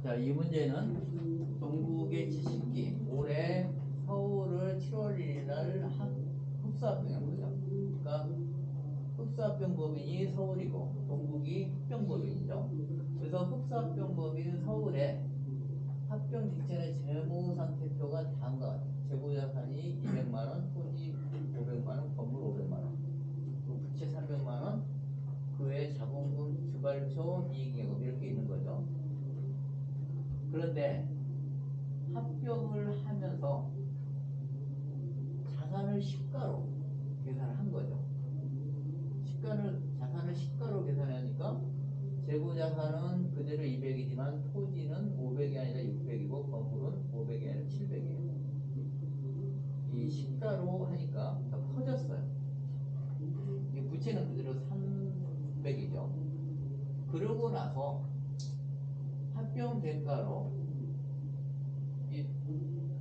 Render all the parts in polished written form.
자, 이 문제는 동국의 지식기 올해 서울을 7월 1일 날 흡수합병한 거죠. 그러니까 흡수합병법인이 서울이고 동국이 합병법인이죠. 그래서 흡수합병법인 서울에 합병 직전의 재무상태표가 다음과 같아요. 재고자산이 200만원, 토지 500만원, 건물 500만원, 부채 300만원, 그 외 자본금, 주발초, 이익예금 이렇게 있는 거죠. 그런데 합병을 하면서 자산을 시가로 계산을 한 거죠. 자산을 시가로 계산하니까 재고자산은 그대로 200이지만 토지는 500이 아니라 600이고 건물은 500이 아니라 700이에요. 이 시가로 하니까 더 커졌어요. 이 부채는 그대로 300이죠. 그러고 나서 합병 대가로 이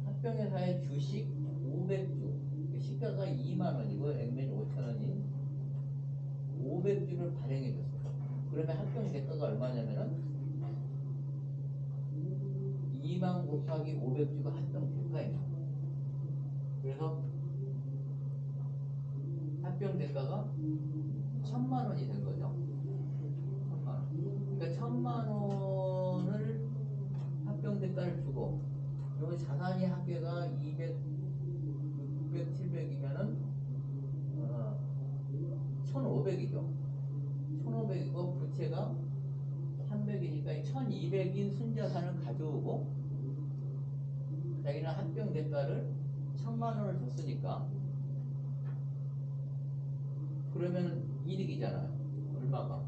합병회사의 주식 500주, 시가가 2만원이고 액면이 5천원인 500주를 발행해줬어요. 그러면 합병 대가가 얼마냐면은 2만 곱하기 500주가 합병 대가입니다. 그래서 합병 대가가 1000만원이 된 거죠. 1000만원. 그러니까 1000만원을 합병 대가를 주고, 그리고 자산이 합계가 200, 600, 700이면은 1500이죠. 1500이고 부채가 300이니까 1200인 순자산을 가져오고 자기는 합병 대가를 1000만원을 줬으니까 그러면 이득이잖아요. 얼마가?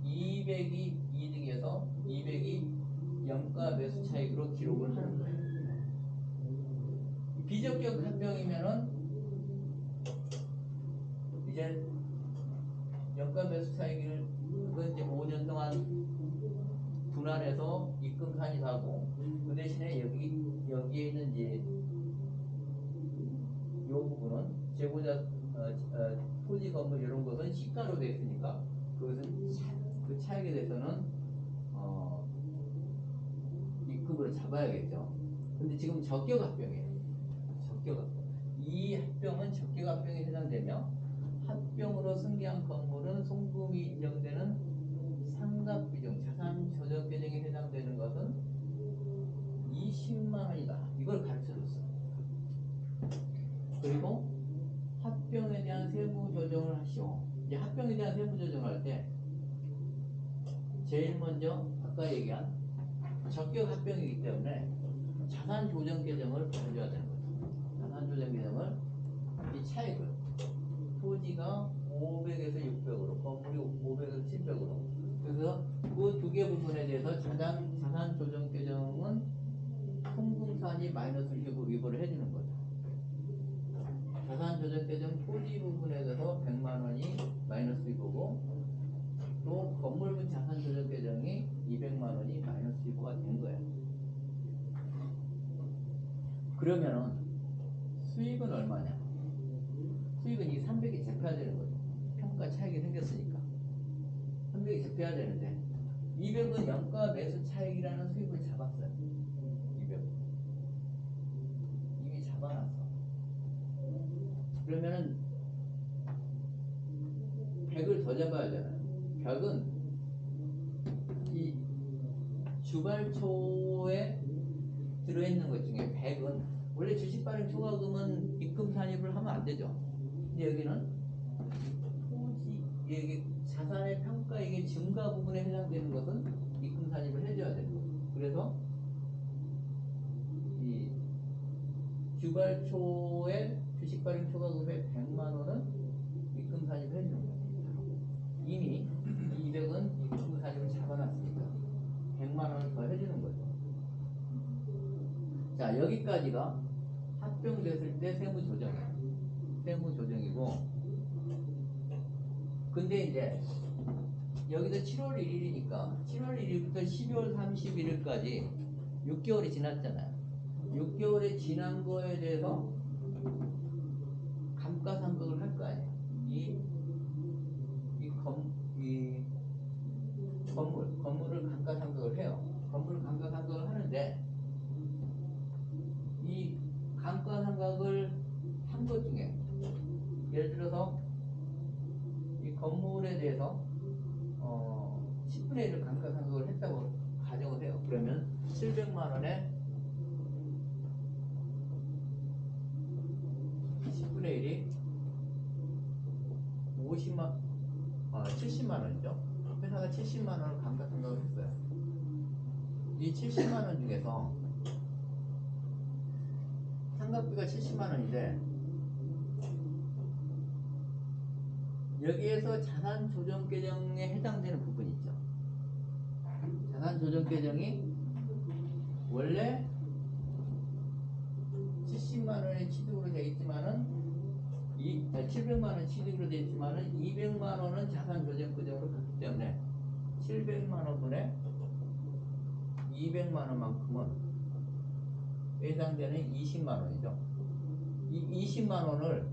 200이 이득이어서 200이 영가 매수 차익으로 기록을 하는 거예요. 비적격 합병이면은 이제 영가 매수 차익을 그건 이제 5년 동안 분할해서 입금산이 가고 그 대신에 여기에 있는 이제 요 부분은 재고자 토지 건물 이런 것은 시가로 되어 있으니까 그것은 그 차익에 대해서는 입금으로 잡아야겠죠. 근데 지금 적격 합병이에요. 적격 합병. 이 합병은 적격 합병에 해당되며 합병으로 승계한 건물은 송금이 인정되는 상각비중, 자산 조정 계정에 해당되는 것은 20만 원이다. 이걸 가르쳐줬어요. 그리고 합병에 대한 세무 조정을 하시오. 이제 합병에 대한 세무 조정을 할 때 제일 먼저 아까 얘기한 적격 합병이기 때문에 자산 조정 계정을 보여줘야 되는 거죠. 자산 조정 계정을 이 차익을 토지가 500에서 600으로 건물이 500에서 700으로 그래서 그 두 개 부분에 대해서 자산 조정 계정은 송금산이 마이너스 위보를 해주는 거죠. 자산 조정 계정 토지 부분에 대해서 100만 원이 마이너스 위보고 또 건물분 자산 조정 계정이 200만 원이 마이너스 위보가 된 거예요. 그러면은 수익은 얼마냐? 수익은 이 300이 잡혀야 되는 거죠. 평가 차익이 생겼으니까 300이 잡혀야 되는데 200은 영가 매수 차익이라는 수익을 잡았어요. 200 이미 잡아놨어. 그러면은 100을 더 잡아야 되나요? 100은 이 주발초에 들어있는 것 중에 100은 원래 주식발행 초과금은 입금 산입을 하면 안 되죠. 근데 여기는 토지 이게 자산의 평가 이게 증가 부분에 해당되는 것은 입금 산입을 해줘야 되는 거죠. 그래서 이 주발초에 주식발행 초과금의 100만 원은 입금 산입을 해주는 거예요. 이미 200은 입금 산입을 잡아놨으니까 100만 원을 더 해주는 거죠. 자, 여기까지가 합병됐을 때 세무조정이에요. 세무조정이고 근데 이제 여기서 7월 1일이니까 7월 1일부터 12월 31일까지 6개월이 지났잖아요. 6개월이 지난 거에 대해서 감가상각을 할 거 아니에요. 건물을 감가상각을 해요. 건물 700만 원에 10분의 1이 70만 원이죠. 회사가 70만 원을 감가상각을 했어요. 이 70만 원 중에서 상각비가 70만 원인데 여기에서 자산 조정 계정에 해당되는 부분이 있죠. 자산 조정 계정이 원래 70만 원의 취득으로 되어 있지만은 700만 원 취득으로 되어 있지만은 200만 원은 자산 조정 계정으로 갔기 때문에 700만 원분의 200만 원만큼은 해당되는 20만 원이죠. 이 20만 원을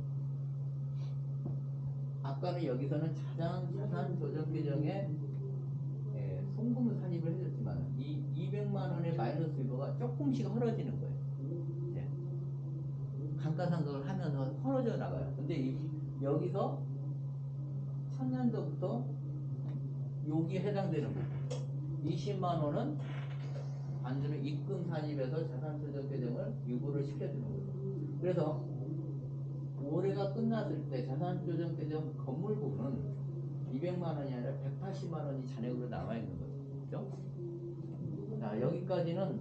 아까는 여기서는 자산 조정 계정에 송금을 산입을 해줬지만 이 200만 원의 마이너스 유보가 조금씩 헐어지는 거예요. 네. 감가상각을 하면서 헐어져 나가요. 근데 여기서 천년도부터 여기에 해당되는 부분 20만 원은 반대로 입금 산입해서 자산 조정 계정을 유보를 시켜주는 거죠. 그래서 올해가 끝났을 때 자산 조정 계정 건물 부분은 200만 원이 아니라 180만 원이 잔액으로 남아 있는 거죠. 그죠? 자, 여기까지는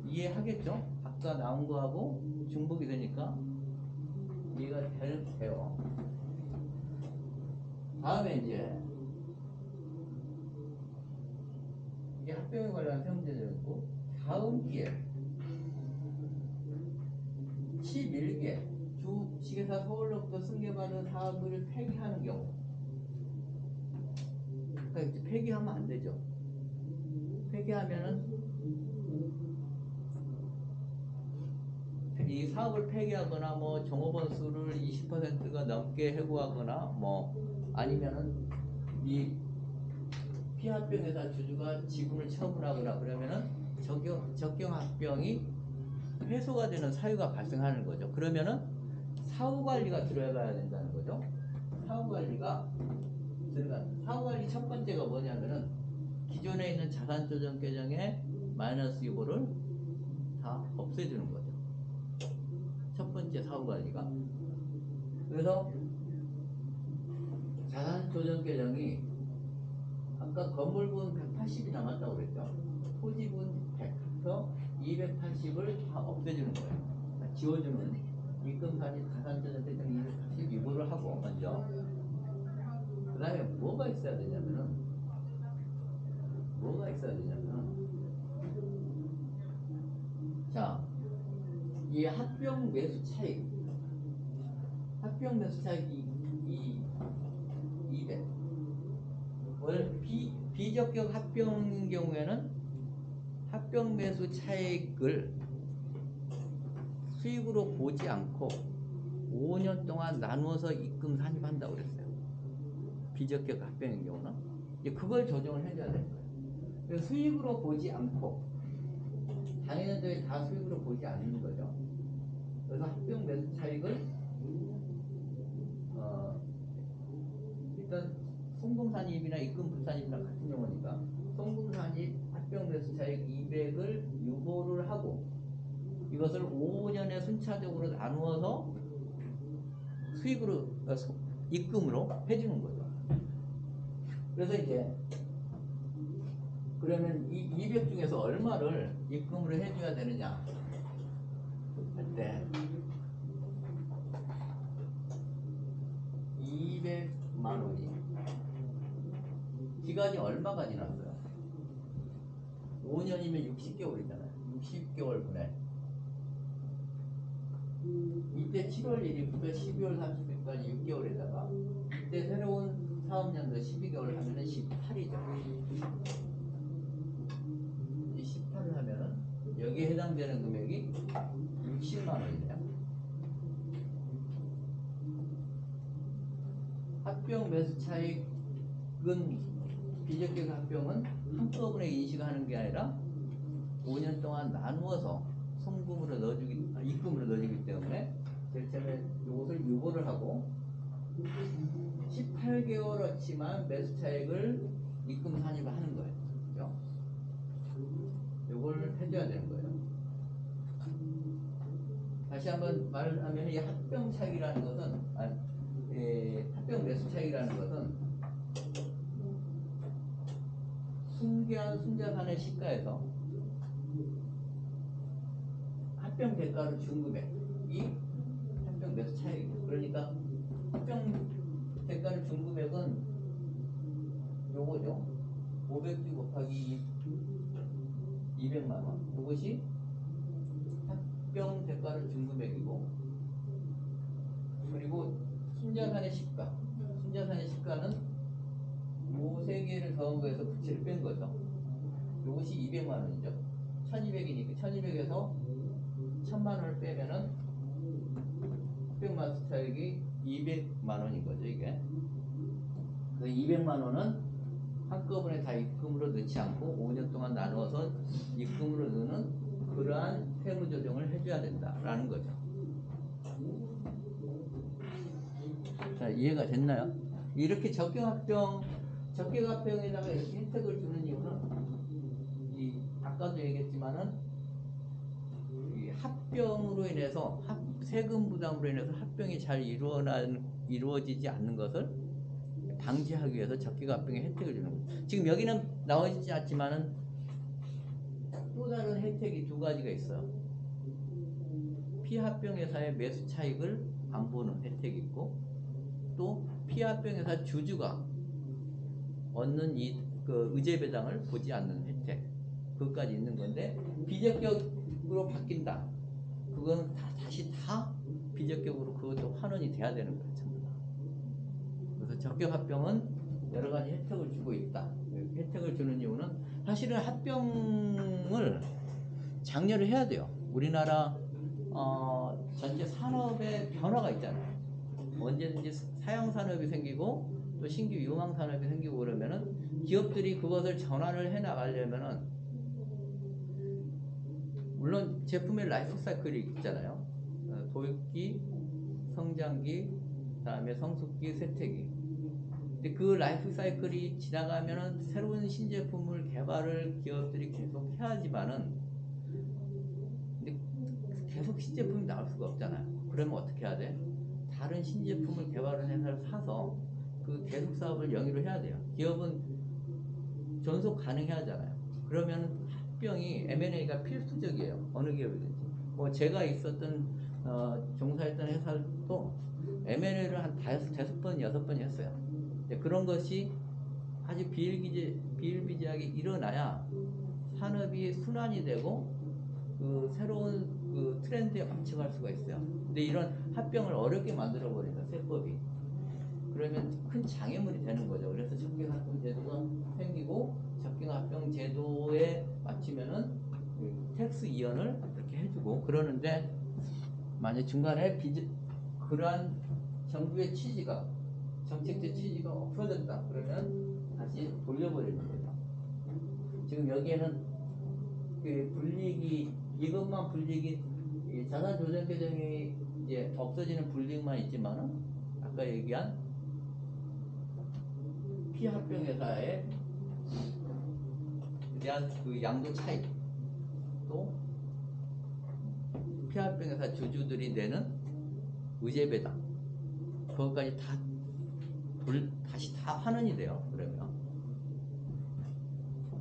이해하겠죠? 아까 나온 거하고 중복이 되니까 이해가 돼요. 다음에 이제 이게 합병에 관련한 세 문제였고, 다음 기회 11개 주식회사 서울로부터 승계받은 사업을 폐기하는 경우, 그러니까 이제 폐기하면 안 되죠. 폐기하면은 이 사업을 폐기하거나 뭐 종업원 수를 20%가 넘게 해고하거나 뭐 아니면은 이 피합병회사 주주가 지분을 처분하거나 그러면은 적경합병이 회소가 되는 사유가 발생하는 거죠. 그러면은 사후관리가 들어가야 된다는 거죠. 사후관리가 사후관리 첫 번째가 뭐냐면은 기존에 있는 자산조정 계정의 마이너스 유보를 다 없애주는 거죠. 첫 번째 사후관리가. 그래서 자산조정 계정이 아까 건물분 180이 남았다고 그랬죠. 토지분 100에서 280을 다 없애주는 거예요. 그러니까 지워주는 입금산입 자산조정 계정 280 유보를 하고 먼저. 그 다음에 뭐가 있어야 되냐면은 자, 이 합병 매수 차익 이 200. 비적격 합병인 경우에는 합병 매수 차익을 수익으로 보지 않고 5년 동안 나누어서 입금 산입한다고 그랬어요. 비적격 합병인 경우는 이제 그걸 조정을 해줘야 되는 거예요. 그래서 수익으로 보지 않고 당연히 다 수익으로 보지 않는 거죠. 그래서 합병 매수 차익을 일단 송금산입이나 입금 불산입이랑 같은 용어니까 송금산입 합병 매수 차익 200을 유보를 하고 이것을 5년에 순차적으로 나누어서 수익으로 입금으로 해주는 거죠. 그래서 이제 그러면 이 200 중에서 얼마를 입금으로 해줘야 되느냐 할 때 200만 원이 기간이 얼마가 지났어요? 5년이면 60개월이잖아요. 60개월 분에 이때 7월 1일부터 12월 30일까지 6개월에다가 이때 새로운 사업년도 12개월 하면은 18이죠. 이 18을 하면은 여기에 해당되는 금액이 60만 원이네요. 합병 매수 차익은 비적격 합병은 한꺼번에 인식하는 게 아니라 5년 동안 나누어서 송금으로 입금으로 넣어주기 때문에 제일 처음에 이것을 유보를 하고 18개월어치만 매수 차익을 입금 산입을 하는 거예요. 그렇죠? 다시 한번 말하면 이 합병 차익이라는 것은 합병 매수 차익이라는 것은 순기한 순자산의 시가에서 합병 대가로 준 금액이 합병 매수 차익이에요. 그러니까 합병 대가를 준 금액은 요거죠. 500주 곱하기 200만 원. 이것이 합병 대가를 준 금액이고, 그리고 순자산의 시가. 순자산의 시가는 요 세 개를 더한 거에서 부채를 뺀 거죠. 이것이 200만 원이죠. 1200이니까 1200에서 1000만 원을 빼면은 합병 매수 차익이 200만 원인 거죠, 이게. 그 200만 원은 한꺼번에 다 입금으로 넣지 않고 5년 동안 나누어서 입금으로 넣는 그러한 세무 조정을 해줘야 된다라는 거죠. 자, 이해가 됐나요? 이렇게 적격합병에다가 이렇게 혜택을 주는 이유는 아까도 얘기했지만은 이 합병으로 인해서 세금 부담으로 인해서 합병이 잘 이루어지지 않는 것을 방지하기 위해서 적격합병의 혜택을 주는 거예요. 지금 여기는 나와 있지 않지만은 또 다른 혜택이 두 가지가 있어요. 피합병회사의 매수 차익을 안 보는 혜택이 있고, 또 피합병회사 주주가 얻는 그 의제 배당을 보지 않는 혜택, 그것까지 있는 건데, 비적격으로 바뀐다. 그건 다시 다 비적격으로 그것도 환원이 돼야 되는 거예요, 전부 다. 그래서 적격합병은 여러 가지 혜택을 주고 있다. 혜택을 주는 이유는 사실은 합병을 장려를 해야 돼요. 우리나라 전체 산업의 변화가 있잖아요. 언제든지 사양 산업이 생기고 또 신규 유망 산업이 생기고 그러면은 기업들이 그것을 전환을 해 나가려면은 물론 제품의 라이프 사이클이 있잖아요. 도입기, 성장기, 그다음에 성숙기, 쇠퇴기. 근데 그 라이프 사이클이 지나가면은 새로운 신제품을 개발을 기업들이 계속 해야지만은, 근데 계속 신제품이 나올 수가 없잖아요. 그러면 어떻게 해야 돼? 다른 신제품을 개발하는 회사를 사서 그 계속 사업을 영위로 해야 돼요. 기업은 존속 가능해야 하잖아요. 그러면 합병이 M&A가 필수적이에요. 어느 기업이든지. 뭐 제가 있었던 종사했던 회사도 M&A를 한 5번, 6번 했어요. 그런 것이 아주 비일비재하게 일어나야 산업이 순환이 되고 그 새로운 그 트렌드에 맞춰갈 수가 있어요. 근데 이런 합병을 어렵게 만들어 버린다, 세법이. 그러면 큰 장애물이 되는 거죠. 그래서 적격합병 제도가 생기고, 적격합병 제도에 맞추면은 텍스 이연을 이렇게 해주고 그러는데, 만약 중간에 그러한 정부의 취지가, 정책적 취지가 없어졌다 그러면 다시 돌려버리는 거죠. 지금 여기에는 그 불이익이, 이것만 불이익이, 자산 조정 규정이 이제 없어지는 불이익만 있지만은 아까 얘기한 피합병회사에 대한 그 양도 차익, 또 피합병회사 주주들이 내는 의제 배당, 그것까지 다시 다 환원이 돼요. 그러면